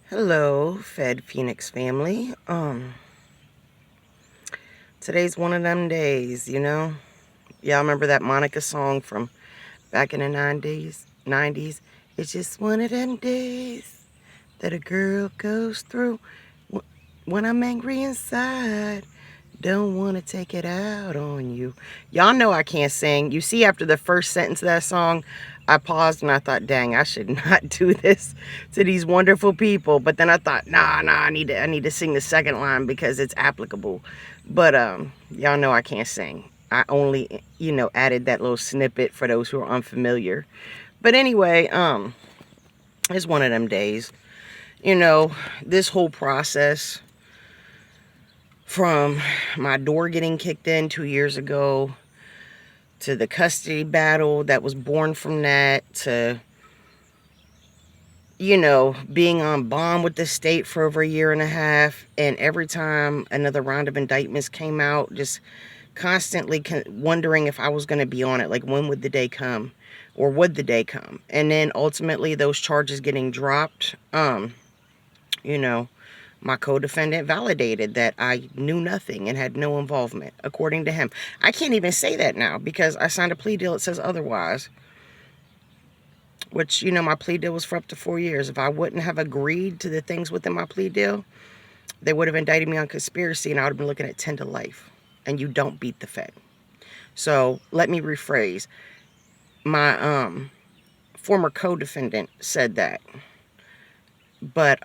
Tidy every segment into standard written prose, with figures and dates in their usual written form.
Hello, Fed Phoenix family. Today's one of them days, Y'all remember that Monica song from back in the 90s? It's just one of them days that a girl goes through when I'm angry inside. Don't want to take it out on you. Y'all know I can't sing. You see, after the first sentence of that song, I paused and I thought, dang, I should not do this to these wonderful people. But then I thought, nah, I need to sing the second line because it's applicable. But y'all know I can't sing. I only, added that little snippet for those who are unfamiliar. But anyway, it's one of them days. This whole process from my door getting kicked in 2 years ago to the custody battle that was born from that to, being on bond with the state for over a year and a half. And every time another round of indictments came out, just constantly wondering if I was going to be on it. Like, when would the day come, or would the day come? And then ultimately those charges getting dropped, my co-defendant validated that I knew nothing and had no involvement, according to him. I can't even say that now because I signed a plea deal that says otherwise, which, my plea deal was for up to 4 years. If I wouldn't have agreed to the things within my plea deal, they would have indicted me on conspiracy and I would have been looking at 10 to life. And you don't beat the Fed. So let me rephrase. My former co-defendant said that. But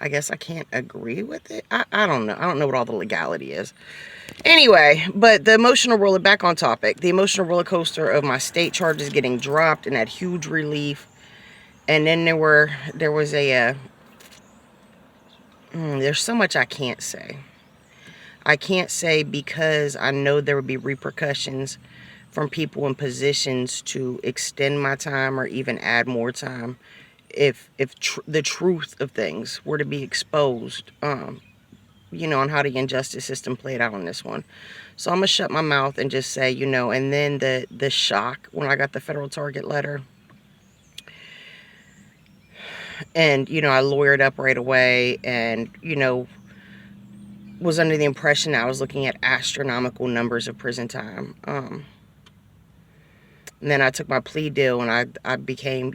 I guess I can't agree with it. I don't know. I don't know what all the legality is. Anyway, but the emotional roller, back on topic, the emotional roller coaster of my state charges getting dropped and that huge relief. And then there was a, there's so much I can't say. I can't say because I know there would be repercussions from people in positions to extend my time or even add more time if the truth of things were to be exposed, on how the injustice system played out on this one. So I'm gonna shut my mouth and just say, and then the shock when I got the federal target letter, and I lawyered up right away, and was under the impression I was looking at astronomical numbers of prison time. And then I took my plea deal and I became,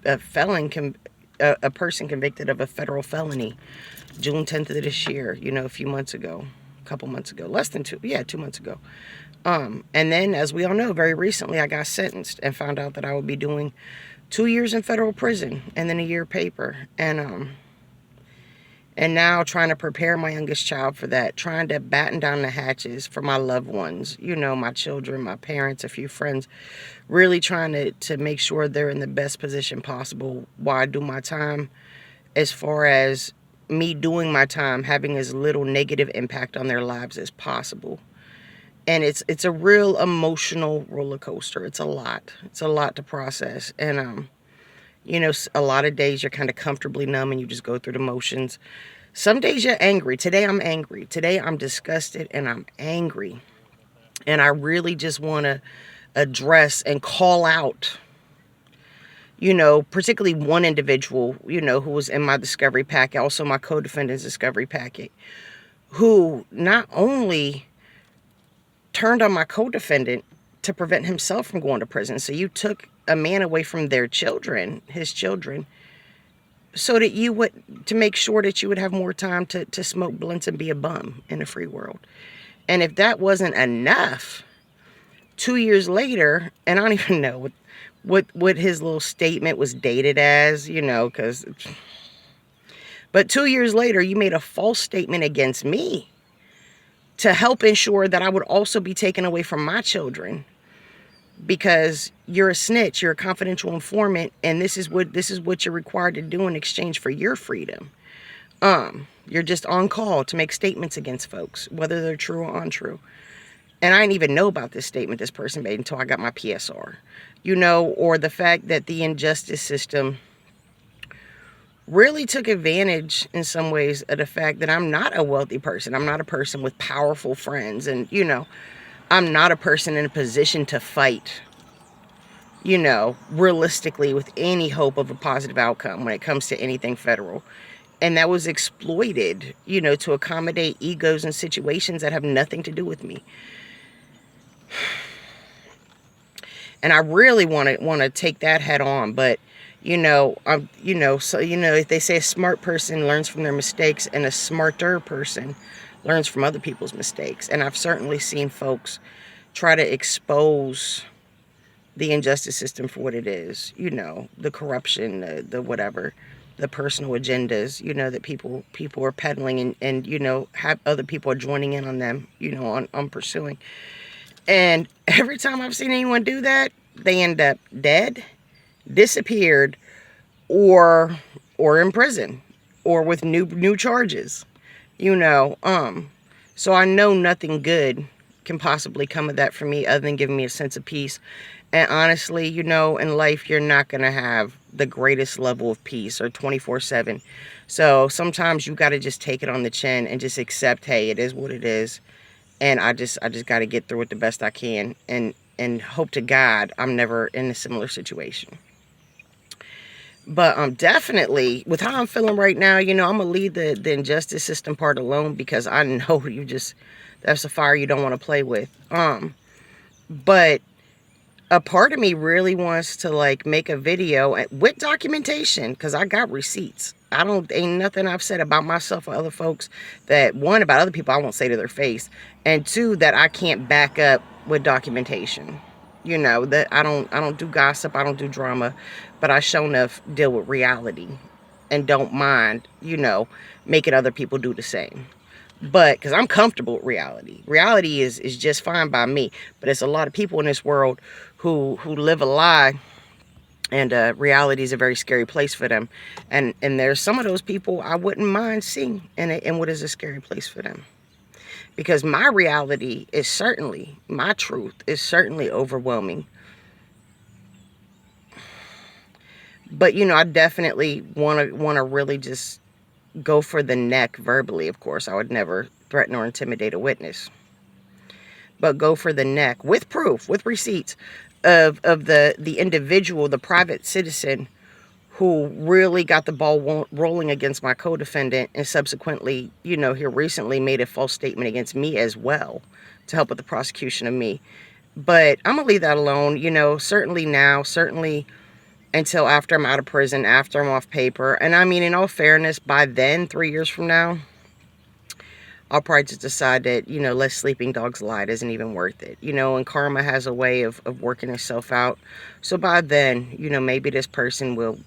a felon, a person convicted of a federal felony, June 10th of this year, a few months ago, a couple months ago, less than 2 months ago. And then, as we all know, very recently I got sentenced and found out that I would be doing 2 years in federal prison and then a year paper. And now trying to prepare my youngest child for that, trying to batten down the hatches for my loved ones, my children, my parents, a few friends, really trying to make sure they're in the best position possible while I do my time, as far as me doing my time having as little negative impact on their lives as possible. And it's a real emotional roller coaster. It's a lot. It's a lot to process. And a lot of days you're kind of comfortably numb and you just go through the motions. Some days you're angry. Today I'm angry. Today I'm disgusted and I'm angry. And I really just want to address and call out, particularly one individual, who was in my discovery packet, also my co-defendant's discovery packet, who not only turned on my co-defendant to prevent himself from going to prison. So you took a man away from their children, his children, so that to make sure that you would have more time to smoke blunts and be a bum in a free world. And if that wasn't enough, 2 years later, and I don't even know what his little statement was dated as, but 2 years later, you made a false statement against me to help ensure that I would also be taken away from my children, because you're a snitch, you're a confidential informant, and this is what you're required to do in exchange for your freedom. You're just on call to make statements against folks, whether they're true or untrue. And I didn't even know about this statement this person made until I got my PSR, or the fact that the injustice system really took advantage in some ways of the fact that I'm not a wealthy person. I'm not a person with powerful friends. And, I'm not a person in a position to fight, realistically with any hope of a positive outcome when it comes to anything federal. And that was exploited, to accommodate egos and situations that have nothing to do with me. And I really want to take that head on, but if they say a smart person learns from their mistakes and a smarter person learns from other people's mistakes. And I've certainly seen folks try to expose the injustice system for what it is, the corruption, the whatever, the personal agendas, that people are peddling and have other people are joining in on them, on pursuing. And every time I've seen anyone do that, they end up dead, disappeared, or in prison, or with new charges. So I know nothing good can possibly come of that for me other than giving me a sense of peace. And honestly, in life, you're not going to have the greatest level of peace or 24/7. So sometimes you got to just take it on the chin and just accept, hey, it is what it is. And I just got to get through it the best I can and hope to God I'm never in a similar situation. But definitely, with how I'm feeling right now, I'm going to leave the injustice system part alone because I know that's a fire you don't want to play with. But a part of me really wants to make a video with documentation because I got receipts. Ain't nothing I've said about myself or other folks that, one, about other people I won't say to their face, and two, that I can't back up with documentation. That I don't do gossip, I don't do drama, but I sure enough deal with reality and don't mind, making other people do the same. But because I'm comfortable with reality. Reality is just fine by me. But it's a lot of people in this world who live a lie, and reality is a very scary place for them. And there's some of those people I wouldn't mind seeing in what is a scary place for them. Because my reality is certainly, my truth is certainly overwhelming. But, I definitely want to really just go for the neck verbally, of course. I would never threaten or intimidate a witness. But go for the neck with proof, with receipts of the individual, the private citizen who really got the ball rolling against my co-defendant and subsequently, here recently made a false statement against me as well to help with the prosecution of me. But I'm going to leave that alone, certainly now, certainly until after I'm out of prison, after I'm off paper. And I mean, in all fairness, by then, 3 years from now, I'll probably just decide that, let sleeping dogs lie. It isn't even worth it. And karma has a way of working itself out. So by then, maybe this person will,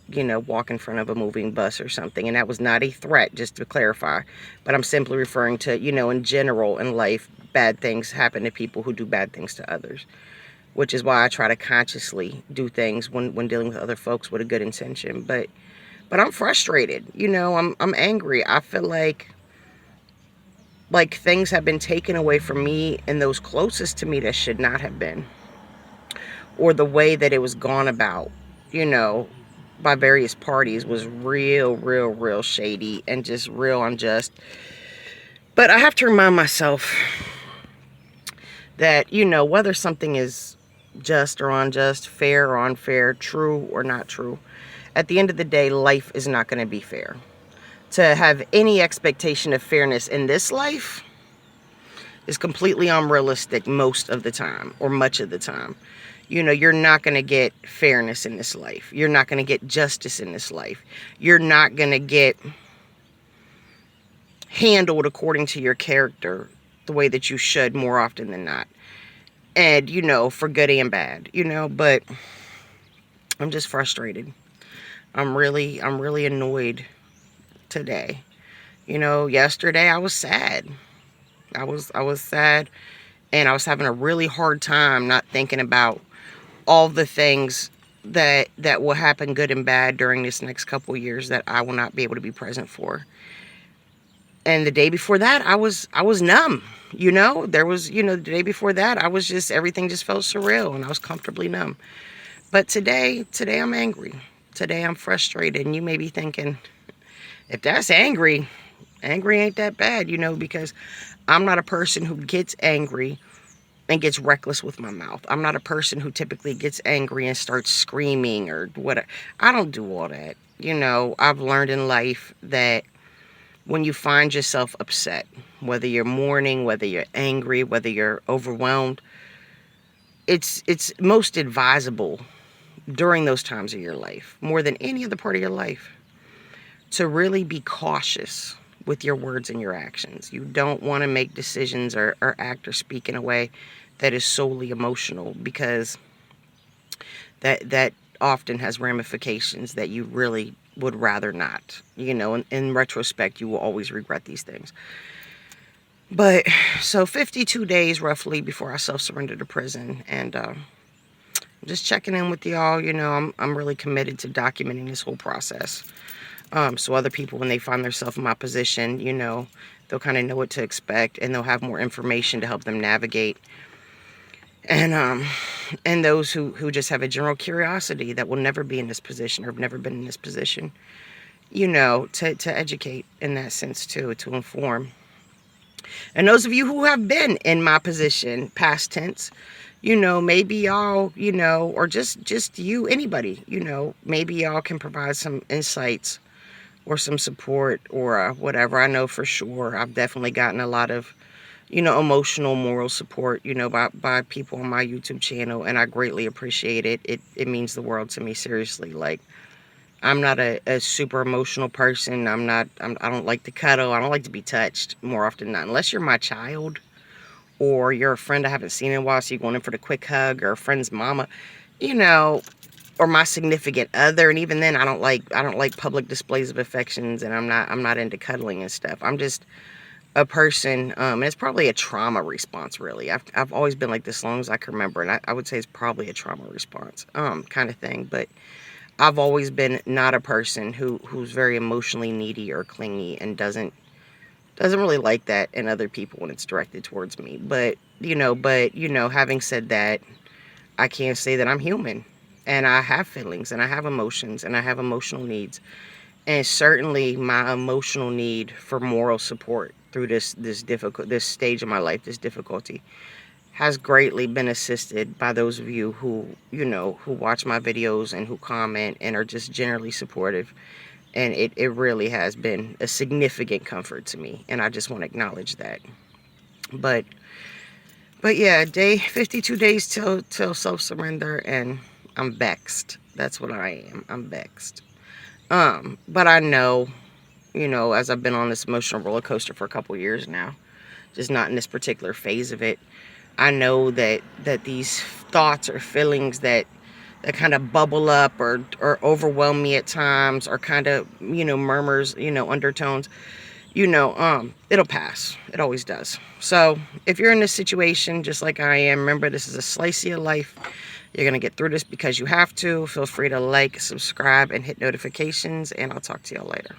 walk in front of a moving bus or something. And that was not a threat, just to clarify. But I'm simply referring to, in general in life, bad things happen to people who do bad things to others. Which is why I try to consciously do things when dealing with other folks with a good intention. But I'm frustrated. I'm angry. I feel like things have been taken away from me and those closest to me that should not have been. Or the way that it was gone about, by various parties was real shady and just real unjust. But I have to remind myself that, whether something is just or unjust, fair or unfair, true or not true, at the end of the day, life is not going to be fair. To have any expectation of fairness in this life is completely unrealistic most of the time, or much of the time. You're not going to get fairness in this life. You're not going to get justice in this life. You're not going to get handled according to your character the way that you should more often than not. And, for good and bad, but I'm just frustrated. I'm really annoyed today. Yesterday I was sad. I was sad, and I was having a really hard time not thinking about all the things that will happen, good and bad, during this next couple of years that I will not be able to be present for. And the day before that, I was numb. There was, the day before that, everything just felt surreal, and I was comfortably numb. But today I'm angry. Today I'm frustrated, and you may be thinking, if that's angry ain't that bad, because I'm not a person who gets angry and gets reckless with my mouth. I'm not a person who typically gets angry and starts screaming or whatever. I don't do all that. You know, I've learned in life that when you find yourself upset, whether you're mourning, whether you're angry, whether you're overwhelmed, it's most advisable during those times of your life, more than any other part of your life, to really be cautious with your words and your actions. You don't want to make decisions or act or speak in a way that is solely emotional, because that often has ramifications that you really would rather not. You know, in retrospect, you will always regret these things. But so 52 days roughly before I self-surrendered to prison, and just checking in with y'all. You know, I'm really committed to documenting this whole process. So other people, when they find themselves in my position, you know, they'll kind of know what to expect, and they'll have more information to help them navigate. And those who just have a general curiosity that will never be in this position or have never been in this position, you know, to educate in that sense too, to inform. And those of you who have been in my position, past tense, you know, maybe y'all, you know, or just you, anybody, you know, maybe y'all can provide some insights or some support or whatever. I know for sure I've definitely gotten a lot of, you know, emotional, moral support, you know, by people on my YouTube channel, and I greatly appreciate it. It means the world to me, seriously. Like, I'm not a super emotional person. I don't like to cuddle. I don't like to be touched more often than not, unless you're my child or you're a friend I haven't seen in a while, so you're going in for the quick hug, or a friend's mama, you know, or my significant other. And even then, I don't like public displays of affections, and I'm not into cuddling and stuff. I'm just a person, and it's probably a trauma response, really. I've always been like this as long as I can remember, and I would say it's probably a trauma response, kind of thing. But I've always been not a person who's very emotionally needy or clingy, and doesn't really like that in other people when it's directed towards me. But you know, having said that, I can say that I'm human, and I have feelings, and I have emotions, and I have emotional needs. And certainly my emotional need for moral support through this stage of my life, this difficulty, has greatly been assisted by those of you who, you know, who watch my videos and who comment and are just generally supportive. And it really has been a significant comfort to me, and I just want to acknowledge that. But yeah, 52 days till self-surrender, and I'm vexed. That's what I am. I'm vexed. But I know, you know, as I've been on this emotional roller coaster for a couple years now, just not in this particular phase of it, I know that these thoughts or feelings that kind of bubble up or overwhelm me at times, or kind of, you know, murmurs, you know, undertones, you know, it'll pass. It always does. So if you're in this situation just like I am, remember, this is a slice of your life. You're going to get through this because you have to. Feel free to like, subscribe, and hit notifications, and I'll talk to y'all later.